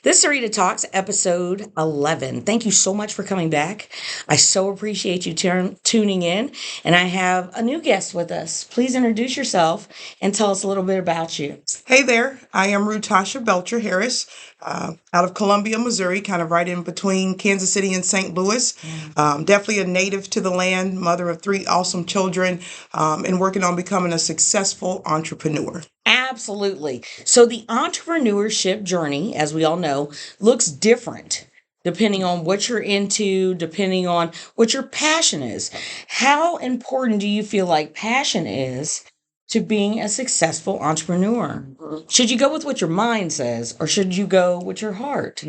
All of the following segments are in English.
This is Syreta Talks, episode 11. Thank you so much for coming back. I so appreciate you tuning in. And I have a new guest with us. Please introduce yourself and tell us a little bit about you. Hey there, I am ReuuTasha Belcher-Harris, out of Columbia, Missouri, kind of right in between Kansas City and St. Louis. Definitely a native to the land, mother of three awesome children, and working on becoming a successful entrepreneur. Absolutely. So, the entrepreneurship journey, as we all know, looks different depending on what you're into, depending on what your passion is. How important do you feel like passion is to being a successful entrepreneur? Should you go with what your mind says or should you go with your heart?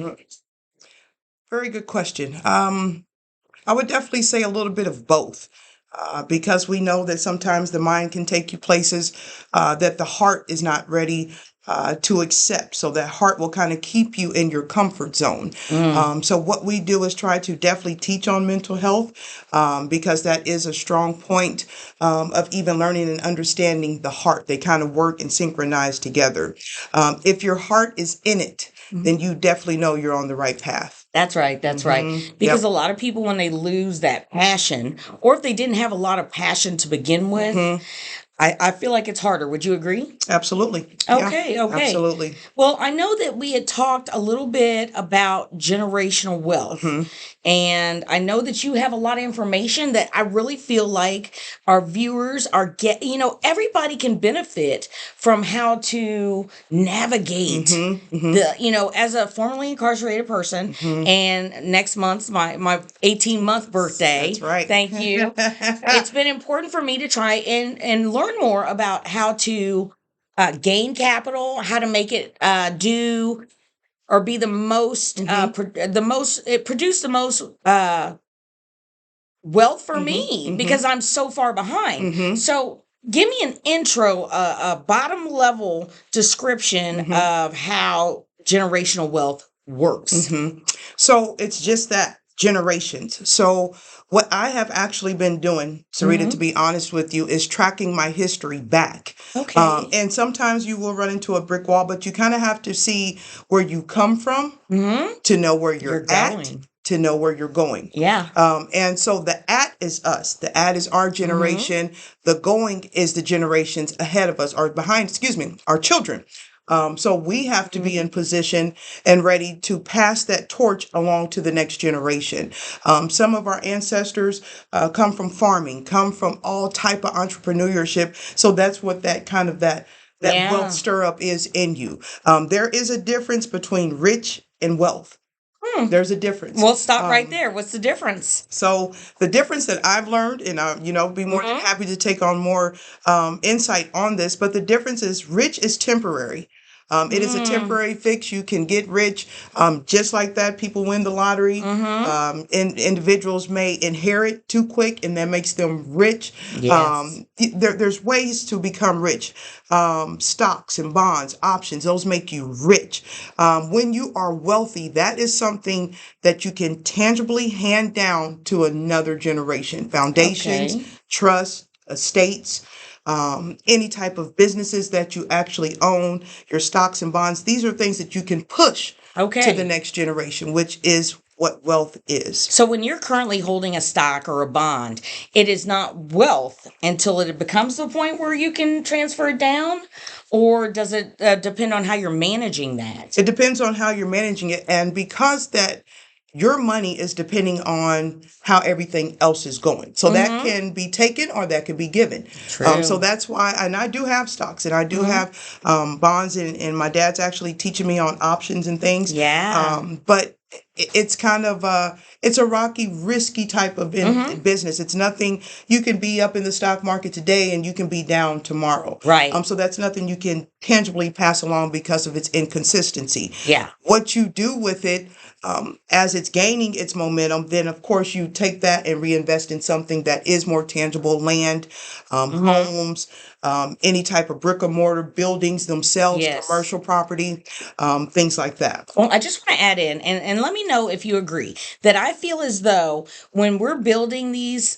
Very good question. I would definitely say a little bit of both. Because we know that sometimes the mind can take you places that the heart is not ready to accept. So that heart will kind of keep you in your comfort zone. So what we do is try to definitely teach on mental health because that is a strong point of even learning and understanding the heart. They kind of work and synchronize together. If your heart is in it, then you definitely know you're on the right path. That's right. That's right. Because a lot of people, when they lose that passion, or if they didn't have a lot of passion to begin with, I feel like it's harder. Would you agree? Absolutely. Okay, Yeah, okay. absolutely. Well, I know that we had talked a little bit about generational wealth. And I know that you have a lot of information that I really feel like our viewers everybody can benefit from how to navigate as a formerly incarcerated person. And next month's my 18-month birthday. That's right. Thank you. It's been important for me to try and learn more about how to gain capital, how to make it do or be the most produce the most wealth for me because I'm so far behind. So give me an intro, a bottom level description of how generational wealth works. So it's just that generations. So what I have actually been doing, Syreta, to be honest with you, is tracking my history back. Okay. And sometimes you will run into a brick wall, but you kind of have to see where you come from to know where you're at, going. to know where you're going. Yeah. And so the at is us. The at is our generation. The going is the generations ahead of us or behind, our children. So we have to be in position and ready to pass that torch along to the next generation. Some of our ancestors come from farming, come from all type of entrepreneurship. So that's what that kind of that wealth stir up is in you. There is a difference between rich and wealth. There's a difference. Well, stop right there. What's the difference? So the difference that I've learned, and be more than happy to take on more insight on this, but the difference is rich is temporary. It is a temporary fix. You can get rich just like that. People win the lottery. Individuals may inherit too quick, and that makes them rich. Yes. There's ways to become rich. Stocks and bonds, options, those make you rich. When you are wealthy, that is something that you can tangibly hand down to another generation. Foundations, trusts, estates, any type of businesses that you actually own, your stocks and bonds. These are things that you can push to the next generation, which is what wealth is. So when you're currently holding a stock or a bond, it is not wealth until it becomes the point where you can transfer it down? Or does it depend on how you're managing that? It depends on how you're managing it. And because that your money is depending on how everything else is going. So that can be taken or that can be given. True. So that's why, and I do have stocks and I do have bonds, and my dad's actually teaching me on options and things. Yeah. But it's kind of it's a rocky, risky type of business. It's nothing you can be up in the stock market today and you can be down tomorrow. Right. So that's nothing you can tangibly pass along because of its inconsistency. Yeah. What you do with it as it's gaining its momentum, then of course you take that and reinvest in something that is more tangible: land, homes, any type of brick and mortar buildings themselves, commercial property, things like that. Well, I just want to add in and let me know if you agree that I feel as though when we're building these,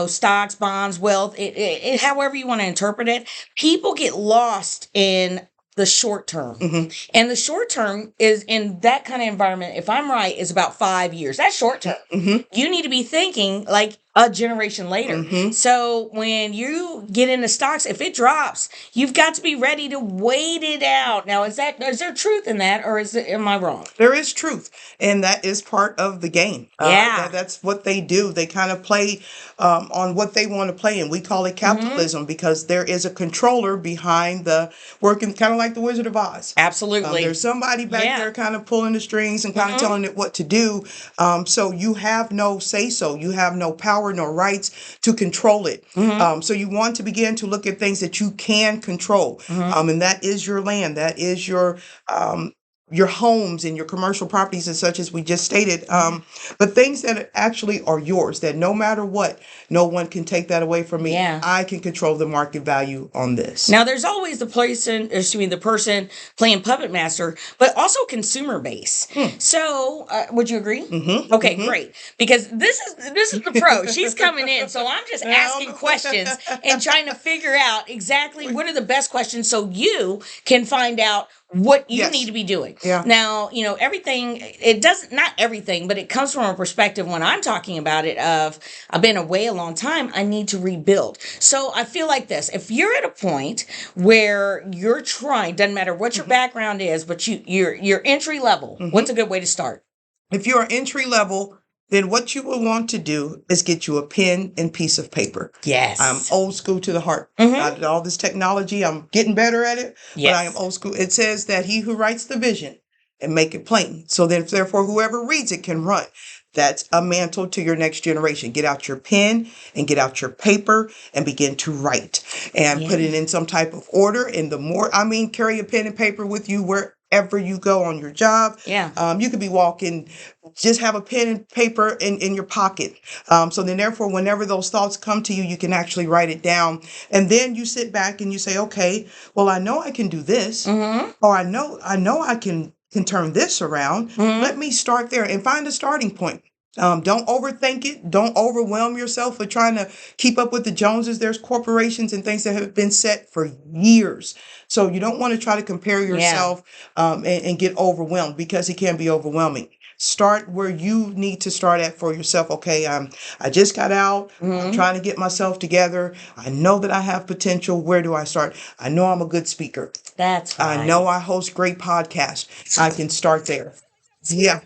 stocks, bonds, wealth, it however you want to interpret it, people get lost in the short term. Mm-hmm. And the short term is in that kind of environment, if I'm right, is about 5 years. That's short term. Mm-hmm. You need to be thinking like a generation later. Mm-hmm. So when you get into stocks, if it drops, you've got to be ready to wait it out. Now, is there truth in that, or am I wrong? There is truth, and that is part of the game. Yeah. That's what they do. They kind of play on what they want to play, and we call it capitalism because there is a controller behind the working, kind of like the Wizard of Oz. Absolutely. There's somebody back there kind of pulling the strings and kind of telling it what to do. So you have no say-so. You have no power, no rights to control it. So you want to begin to look at things that you can control. And that is your land. That is your homes and your commercial properties and such as we just stated. But things that actually are yours, that no matter what, no one can take that away from me. Yeah. I can control the market value on this. Now, there's always the person playing puppet master, but also consumer base. So, would you agree? Okay, great. Because this is the pro. She's coming in, so I'm just asking questions and trying to figure out exactly what are the best questions so you can find out what you need to be doing. Yeah. Now, everything, not everything, but it comes from a perspective when I'm talking about it of, I've been away a long time, I need to rebuild. So I feel like this, if you're at a point where you're trying, doesn't matter what your background is, but you're entry level, what's a good way to start? If you're entry level, then what you will want to do is get you a pen and piece of paper. Yes. I'm old school to the heart. All this technology, I'm getting better at it, but I am old school. It says that he who writes the vision and make it plain. So then, therefore, whoever reads it can run. That's a mantle to your next generation. Get out your pen and get out your paper and begin to write and put it in some type of order. And carry a pen and paper with you wherever you go on your job. Yeah. You could be walking, just have a pen and paper in your pocket. So then therefore, whenever those thoughts come to you, you can actually write it down. And then you sit back and you say, okay, well, I know I can do this, or I know I can turn this around. Let me start there and find a starting point. Don't overthink it. Don't overwhelm yourself with trying to keep up with the Joneses. There's corporations and things that have been set for years. So you don't want to try to compare yourself and get overwhelmed, because it can be overwhelming. Start where you need to start at for yourself. Okay, I just got out. I'm trying to get myself together. I know that I have potential. Where do I start? I know I'm a good speaker. That's right. I know I host great podcasts. I can start there. Yeah.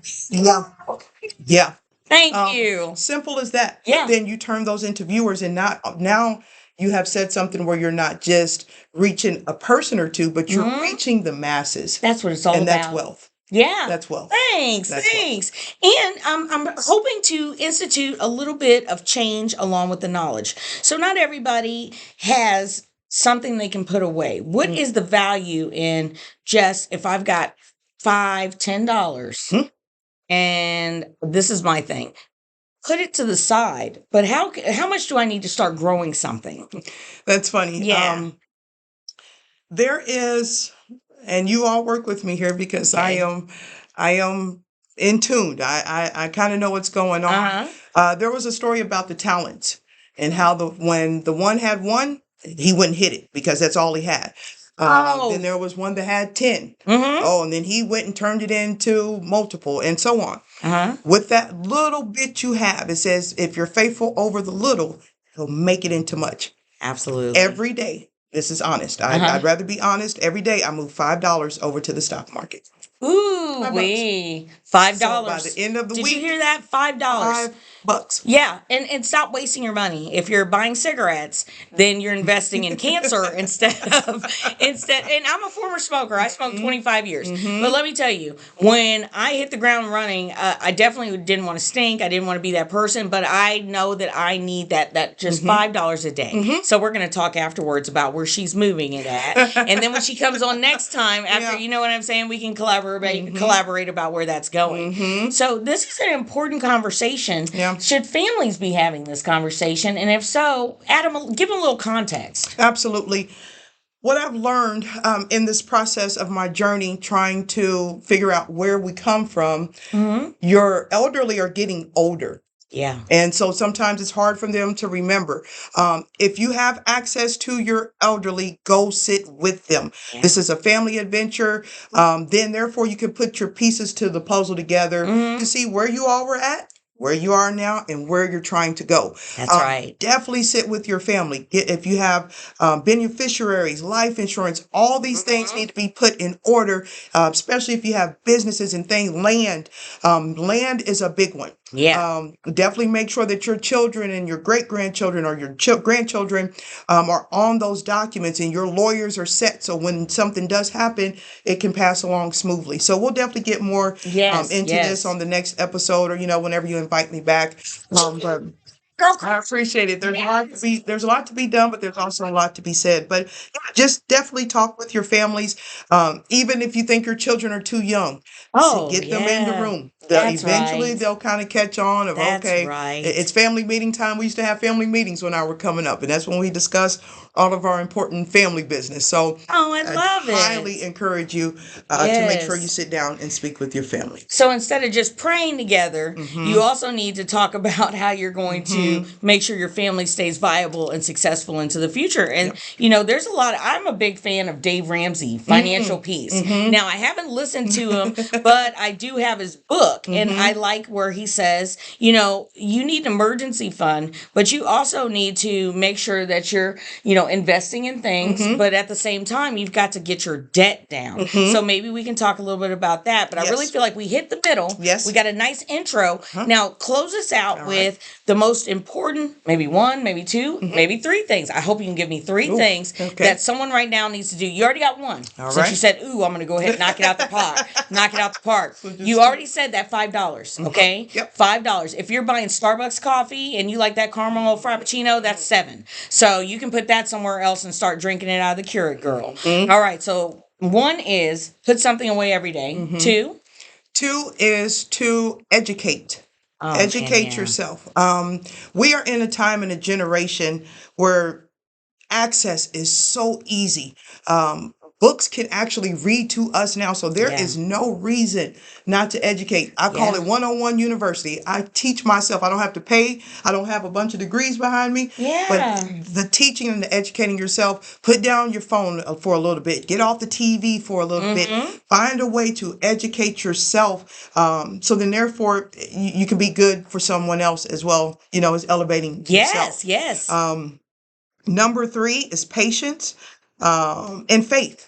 Thank you. Simple as that. Yeah. Then you turn those into viewers, and now you have said something where you're not just reaching a person or two, but you're reaching the masses. That's what it's all about. And that's wealth. Yeah. That's wealth. Thanks. And I'm hoping to institute a little bit of change along with the knowledge. So not everybody has something they can put away. What is the value in just, if I've got $5, $10, and this is my thing, put it to the side. But how much do I need to start growing something? That's funny. Yeah. There is, and you all work with me here because I am in tuned. I kind of know what's going on. There was a story about the talents and how when the one had one, he wouldn't hit it because that's all he had. Then there was one that had 10. And then he went and turned it into multiple and so on. With that little bit you have, it says, if you're faithful over the little, he'll make it into much. Absolutely. Every day. This is honest. I'd rather be honest. Every day I move $5 over to the stock market. Ooh, $5. So by the end of the week. Did you hear that? $5. $5. Yeah, and stop wasting your money. If you're buying cigarettes, then you're investing in cancer instead. And I'm a former smoker. I smoked 25 years. But let me tell you, when I hit the ground running, I definitely didn't want to stink. I didn't want to be that person. But I know that I need that just $5 a day. So we're going to talk afterwards about where she's moving it at. And then when she comes on next time, after, you know what I'm saying, we can collaborate about where that's going. So this is an important conversation. Should families be having this conversation? And if so, give them a little context. Absolutely. What I've learned in this process of my journey, trying to figure out where we come from, your elderly are getting older. Yeah. And so sometimes it's hard for them to remember. If you have access to your elderly, go sit with them. Yeah. This is a family adventure. Then, therefore, you can put your pieces to the puzzle together to see where you all were at, where you are now, and where you're trying to go. That's right. Definitely sit with your family. If you have beneficiaries, life insurance, all these things need to be put in order, especially if you have businesses and things. Land. Land is a big one. Yeah. Definitely make sure that your children and your great-grandchildren or your grandchildren are on those documents, and your lawyers are set, so when something does happen, it can pass along smoothly. So we'll definitely get more into this on the next episode, or whenever you invite me back. But I appreciate it. There's a lot to be done, but there's also a lot to be said. But yeah, just definitely talk with your families, even if you think your children are too young. Get them in the room. Eventually, they'll kind of catch on. It's family meeting time. We used to have family meetings when I were coming up, and that's when we discuss all of our important family business. So, I love it. Highly encourage you to make sure you sit down and speak with your family. So instead of just praying together, you also need to talk about how you're going to make sure your family stays viable and successful into the future. And, there's a lot. I'm a big fan of Dave Ramsey, Financial Peace. Now, I haven't listened to him, but I do have his book. And I like where he says, you need an emergency fund, but you also need to make sure that you're, investing in things. But at the same time, you've got to get your debt down. So maybe we can talk a little bit about that. But I really feel like we hit the middle. Yes. We got a nice intro. Now, close us out with the most important, maybe one, maybe two, maybe three things. I hope you can give me three things that someone right now needs to do. You already got one. Since you said, I'm going to go ahead and knock it out the park. Knock it out the park. You already said that $5, okay? Yep. $5. If you're buying Starbucks coffee and you like that caramel frappuccino, that's $7. So you can put that somewhere else and start drinking it out of the Keurig, girl. All right, so one is put something away every day. Two is to educate. Educate yourself. We are in a time and a generation where access is so easy. Books can actually read to us now, so there is no reason not to educate. I call it 101 university. I teach myself. I don't have to pay. I don't have a bunch of degrees behind me. But the teaching and the educating yourself, put down your phone for a little bit. Get off the TV for a little bit. Find a way to educate yourself, so then therefore you can be good for someone else as well, as elevating yourself. Yes. Number 3 is patience and faith.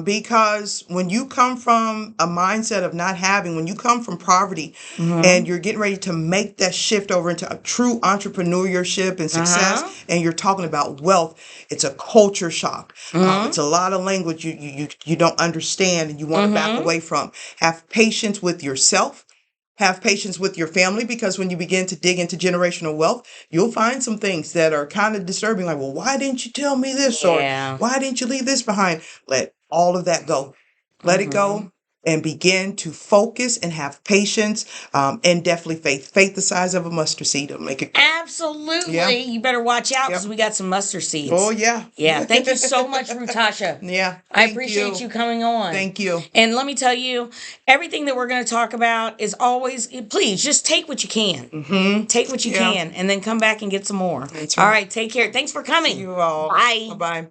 Because when you come from a mindset of not having, when you come from poverty and you're getting ready to make that shift over into a true entrepreneurship and success, and you're talking about wealth, it's a culture shock. It's a lot of language you don't understand and you want to back away from. Have patience with yourself. Have patience with your family, because when you begin to dig into generational wealth, you'll find some things that are kind of disturbing. Like, well, why didn't you tell me this? Or why didn't you leave this behind? Let all of that go. Let it go and begin to focus and have patience, and definitely faith. Faith the size of a mustard seed will make it go. Absolutely. Yeah. You better watch out because we got some mustard seeds. Oh, yeah. Yeah. Thank you so much, ReuuTasha. Yeah. I appreciate you coming on. Thank you. And let me tell you, everything that we're going to talk about is always, please just take what you can. Take what you can and then come back and get some more. That's right. All right. Take care. Thanks for coming. See you all. Bye. Bye-bye.